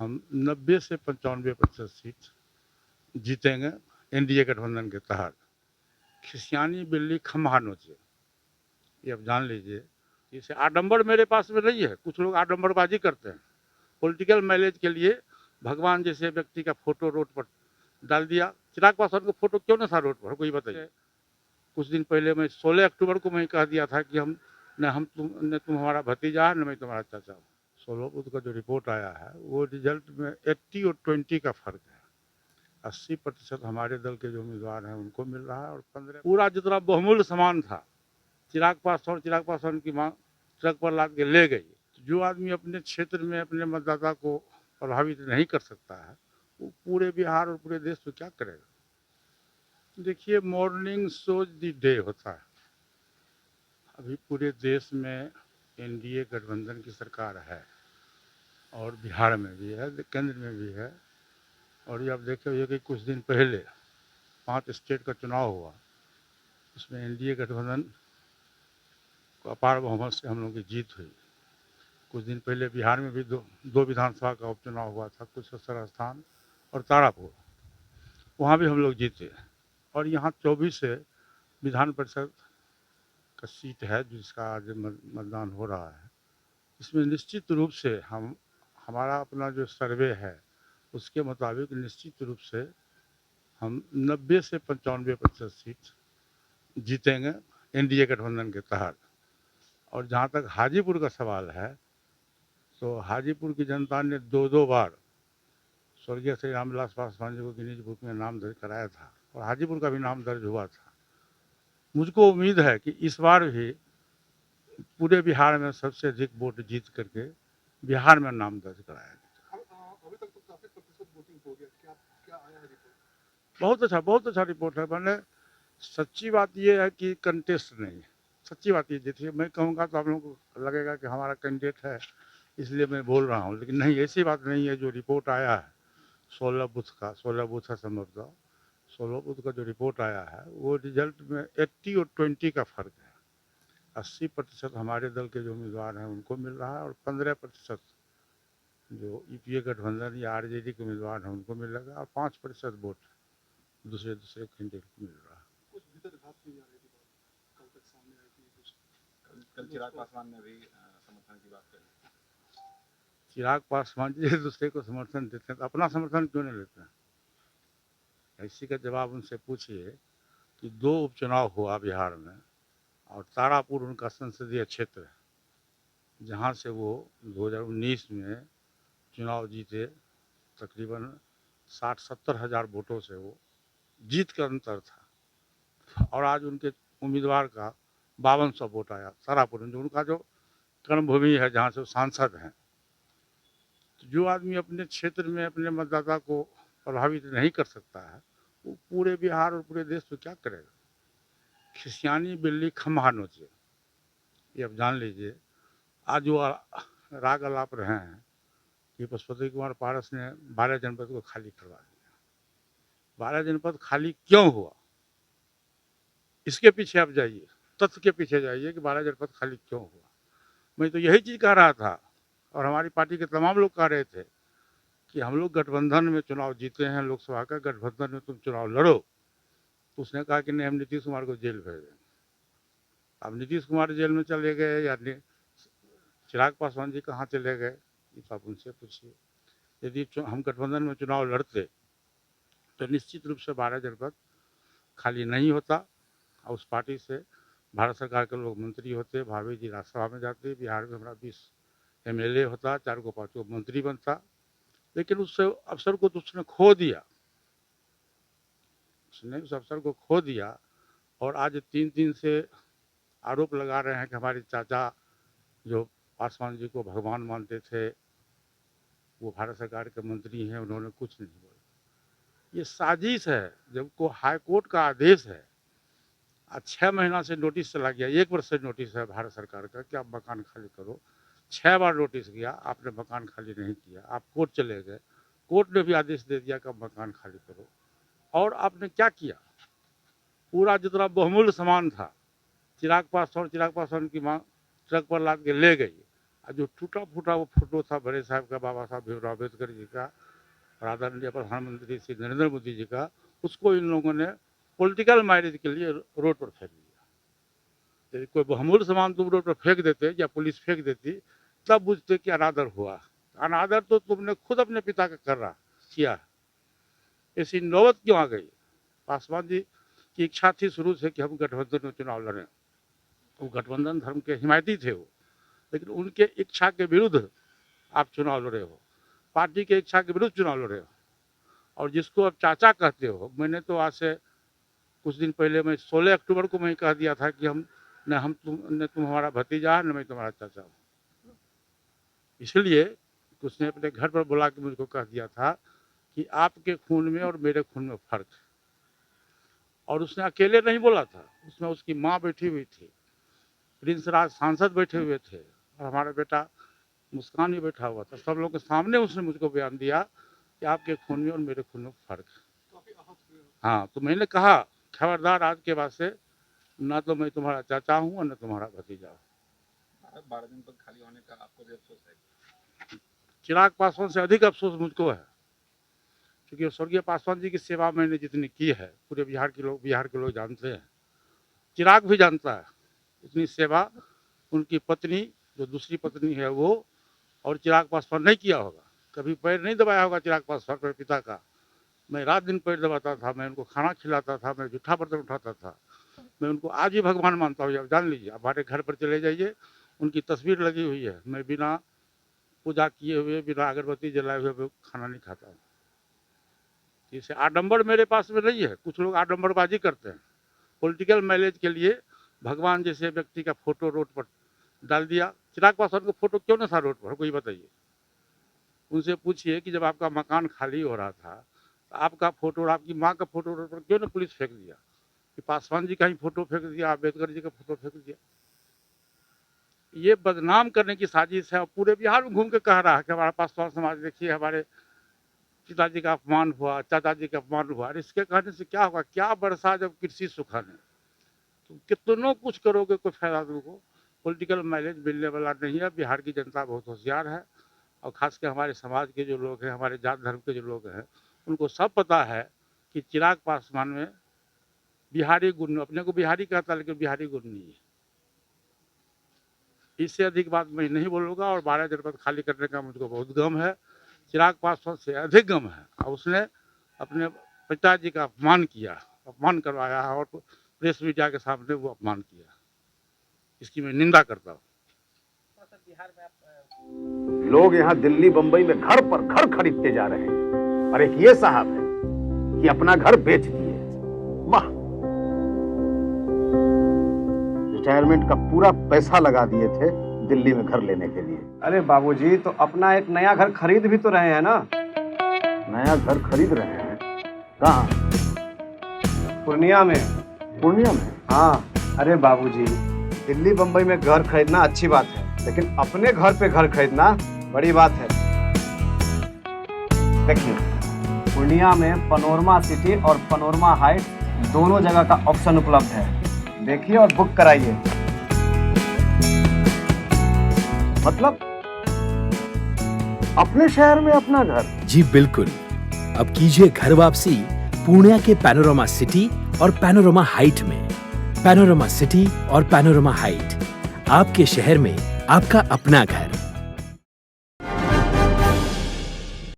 हम 90 से 95% सीट जीतेंगे एनडीए गठबंधन के तहत। खिसियानी बिल्ली खम्हा नोचे, ये आप जान लीजिए। इसे आडंबर मेरे पास में नहीं है। कुछ लोग आडंबरबाजी करते हैं पॉलिटिकल माइलेज के लिए। भगवान जैसे व्यक्ति का फोटो रोड पर डाल दिया। चिराग पासवान का फोटो क्यों ना था रोड पर, कोई बताइए। कुछ दिन पहले मैं 16 अक्टूबर को मैं कह दिया था कि न तुम हमारा भतीजा है न मैं तुम्हारा चाचा हूँ। सोलोपुर का जो रिपोर्ट आया है वो रिजल्ट में 80 और 20 का फर्क है। 80% हमारे दल के जो उम्मीदवार हैं उनको मिल रहा है और 15 पूरा जितना बहुमूल्य सामान था चिराग पासवान की मांग ट्रक पर लाद के ले गई। जो आदमी अपने क्षेत्र में अपने मतदाता को प्रभावित नहीं कर सकता है वो पूरे बिहार और पूरे देश में क्या करेगा। देखिए, मॉर्निंग शोज दी डे होता है। अभी पूरे देश में एनडीए गठबंधन की सरकार है और बिहार में भी है, केंद्र में भी है। और ये आप देखे हुए कि कुछ दिन पहले 5 स्टेट का चुनाव हुआ, उसमें एनडीए गठबंधन को अपार बहुमत से हम लोगों की जीत हुई। कुछ दिन पहले बिहार में भी दो विधानसभा का उपचुनाव हुआ था, कुशेश्वर स्थान और तारापुर, वहाँ भी हम लोग जीते। और यहाँ 24 से विधान परिषद का सीट है जिसका आज मतदान हो रहा है। इसमें निश्चित रूप से हमारा अपना जो सर्वे है उसके मुताबिक निश्चित रूप से हम 90 से 95% सीट जीतेंगे एनडीए गठबंधन के तहत। और जहाँ तक हाजीपुर का सवाल है तो हाजीपुर की जनता ने दो बार स्वर्गीय श्री रामविलास पासवान जी को गिनीज बुक में नाम दर्ज कराया था और हाजीपुर का भी नाम दर्ज हुआ था। मुझको उम्मीद है कि इस बार भी पूरे बिहार में सबसे अधिक वोट जीत करके बिहार में नाम दर्ज कराया गया। अभी तक तो काफी प्रतिशत वोटिंग हो गया, क्या आया है रिपोर्ट? बहुत अच्छा रिपोर्ट है। मैंने सच्ची बात यह है कि कंटेस्ट नहीं है। सच्ची बात ये देखिए, मैं कहूँगा तो आप लोगों को लगेगा कि हमारा कैंडिडेट है इसलिए मैं बोल रहा हूँ, लेकिन नहीं, ऐसी बात नहीं है। जो रिपोर्ट आया है 16 बूथ है संभवतः, 16 बूथ का जो रिपोर्ट आया है वो रिजल्ट में 80 और 20 का फर्क है। 80% हमारे दल के जो उम्मीदवार हैं उनको मिल रहा है और 15% जो यूपीए गठबंधन या आरजेडी के उम्मीदवार हैं उनको मिलेगा और 5% वोट दूसरे कैंडिडेट को मिल रहा है। कुछ भीतर घात नहीं आ रही थी, बात कल तक सामने आई थी। कल चिराग पासवान ने भी समर्थन की बात कही। चिराग पासवान जी एक दूसरे को समर्थन देते हैं तो अपना समर्थन क्यों नहीं लेते हैं? इसी का जवाब उनसे पूछिए कि 2 उपचुनाव हुआ बिहार में और तारापुर उनका संसदीय क्षेत्र है जहाँ से वो 2019 में चुनाव जीते। तकरीबन 60-70 हज़ार वोटों से वो जीत का अंतर था और आज उनके उम्मीदवार का 5200 वोट आया तारापुर में, जो उनका जो कर्मभूमि है जहाँ से वो सांसद हैं। तो जो आदमी अपने क्षेत्र में अपने मतदाता को प्रभावित नहीं कर सकता है वो पूरे बिहार और पूरे देश में क्या करेगा। खिसियानी बिल्ली खम्हा नोचे, ये आप जान लीजिए। आज जो राग अलाप रहे हैं कि पशुपति कुमार पारस ने 12 जनपद को खाली करवा दिया। 12 जनपद खाली क्यों हुआ, इसके पीछे आप जाइए, तथ्य के पीछे जाइए कि 12 जनपद खाली क्यों हुआ। मैं तो यही चीज़ कह रहा था और हमारी पार्टी के तमाम लोग कह रहे थे कि हम लोग गठबंधन में चुनाव जीते हैं, लोकसभा का गठबंधन में तुम चुनाव लड़ो। तो उसने कहा कि नहीं, हम नीतीश कुमार को जेल भेज देंगे। अब नीतीश कुमार जेल में चले गए या चिराग पासवान जी कहाँ चले गए, ये तो आप उनसे पूछिए। यदि हम गठबंधन में चुनाव लड़ते तो निश्चित रूप से 12 जनपद खाली नहीं होता और उस पार्टी से भारत सरकार के लोग मंत्री होते, भाभी जी राज्यसभा में जाते, बिहार में हमारा 20 एमएलए होता, 4 को 5 को मंत्री बनता। लेकिन उस अवसर को तो उसने खो दिया, उसने उस अवसर को खो दिया। और आज 3 दिन से आरोप लगा रहे हैं कि हमारे चाचा जो पासवान जी को भगवान मानते थे वो भारत सरकार के मंत्री हैं, उन्होंने कुछ नहीं बोला। ये साजिश है। जब को हाई कोर्ट का आदेश है, आज 6 महीना से नोटिस चला गया, 1 वर्ष से नोटिस है भारत सरकार का कि आप मकान खाली करो। 6 बार नोटिस गया, आपने मकान खाली नहीं किया। आप कोर्ट चले गए, कोर्ट ने भी आदेश दे दिया कि आप मकान खाली करो। और आपने क्या किया, पूरा जितना बहुमूल्य सामान था चिराग पासवान की माँ ट्रक पर लाद के ले गई। जो टूटा फूटा वो फोटो था बड़े साहब का, बाबा साहब भीमराव अम्बेडकर जी का और आदरणीय प्रधानमंत्री श्री नरेंद्र मोदी जी का, उसको इन लोगों ने पॉलिटिकल माइलेज के लिए रोड पर फेंक दिया। यदि कोई बहुमूल्य सामान तुम रोड पर फेंक देते या पुलिस फेंक देती तब बुझते कि अनादर हुआ। अनादर तो तुमने खुद अपने पिता का कर रहा किया। ऐसी नौबत क्यों आ गई? पासवान जी की इच्छा थी शुरू से कि हम गठबंधन में चुनाव लड़ें। वो गठबंधन धर्म के हिमायती थे वो, लेकिन उनके इच्छा के विरुद्ध आप चुनाव लड़े हो, पार्टी के इच्छा के विरुद्ध चुनाव लड़े हो। और जिसको अब चाचा कहते हो, मैंने तो आज से कुछ दिन पहले मैं 16 अक्टूबर को मैं कह दिया था कि तुम हमारा भतीजा है न मैं तुम्हारा चाचा हूँ। इसलिए उसने अपने घर पर बुला के मुझको कह दिया था कि आपके खून में और मेरे खून में फर्क है। और उसने अकेले नहीं बोला था, उसमें उसकी माँ बैठी हुई थी, प्रिंस राज सांसद बैठे हुए थे और हमारा बेटा मुस्कान भी बैठा हुआ था। सब लोगों के सामने उसने मुझको बयान दिया कि आपके खून में और मेरे खून में फर्क है। हाँ, तो मैंने कहा खबरदार, आज के बाद से न तो मैं तुम्हारा चाचा हूँ और न तुम्हारा भतीजा हूँ। 12 दिन पद खाली होने का आपको भी अफसोस है? चिराग पासवान से अधिक अफसोस मुझको है, क्योंकि स्वर्गीय पासवान जी की सेवा मैंने जितनी की है पूरे बिहार के लोग जानते हैं, चिराग भी जानता है। इतनी सेवा उनकी पत्नी, जो दूसरी पत्नी है वो, और चिराग पासवान नहीं किया होगा। कभी पैर नहीं दबाया होगा चिराग पासवान पर पिता का। मैं रात दिन पैर दबाता था, मैं उनको खाना खिलाता था, मैं जूठा बर्तन उठाता था। मैं उनको आज भी भगवान मानता हूँ। आप जान लीजिए, हमारे घर पर चले जाइए, उनकी तस्वीर लगी हुई है। मैं बिना पूजा किए हुए, बिना अगरबत्ती जलाए हुए खाना नहीं खाता हूँ। इसे आडंबर मेरे पास में नहीं है। कुछ लोग आडंबरबाजी करते हैं पॉलिटिकल माइलेज के लिए। भगवान जैसे व्यक्ति का फोटो रोड पर डाल दिया। चिराग पासवान का फोटो क्यों ना था रोड पर, कोई बताइए। उनसे पूछिए कि जब आपका मकान खाली हो रहा था तो आपका फोटो और आपकी माँ का फोटो रोड पर क्यों ना पुलिस फेंक दिया? कि पासवान जी का ही फोटो फेंक दिया, अम्बेडकर जी का फोटो फेंक दिया। ये बदनाम करने की साजिश है। और पूरे बिहार में घूम के कह रहा है कि हमारा पासवान समाज देखिए, हमारे पिताजी का अपमान हुआ, चाचा जी का अपमान हुआ। और इसके कहने से क्या होगा? क्या बरसा जब कृषि सुखन है, तो कितनों कुछ करोगे, कोई फायदा तुमको। पॉलिटिकल माइलेज मिलने वाला नहीं है। बिहार की जनता बहुत होशियार है, और खासकर हमारे समाज के जो लोग हैं, हमारे जात धर्म के जो लोग हैं, उनको सब पता है कि चिराग पासवान में बिहारी गुण, अपने को बिहारी कहता है लेकिन बिहारी गुण नहीं है। इससे अधिक बात मैं नहीं बोलूँगा। और 12 जनपद खाली करने का मुझको बहुत गम है। चिराग पासवान से अधिक गम है। और उसने अपने पिताजी का अपमान किया, अपमान करवाया है, और प्रेस मीडिया के सामने वो अपमान किया। इसकी मैं निंदा करता हूँ। लोग यहाँ दिल्ली बंबई में घर पर घर खरीदते जा रहे हैं, और एक ये साहब है कि अपना घर बेच दिए। वाह! रिटायरमेंट का पूरा पैसा लगा दिए थे दिल्ली में घर लेने के लिए। अरे बाबूजी, तो अपना एक नया घर खरीद भी तो रहे हैं ना। नया घर खरीद रहे हैं? कहाँ? पूर्णिया में। पूर्णिया में? हाँ। अरे बाबूजी, दिल्ली बंबई में घर खरीदना अच्छी बात है, लेकिन अपने घर पे घर खरीदना बड़ी बात है। देखिए, पूर्णिया में पनोरमा सिटी और पनोरमा हाइट दोनों जगह का ऑप्शन उपलब्ध है। देखिए और बुक कराइए। मतलब अपने शहर में अपना घर? जी बिल्कुल। अब कीजिए घर वापसी पूर्णिया के पैनोरमा सिटी और पैनोरमा हाइट में। पैनोरमा सिटी और पैनोरमा हाइट, आपके शहर में आपका अपना घर।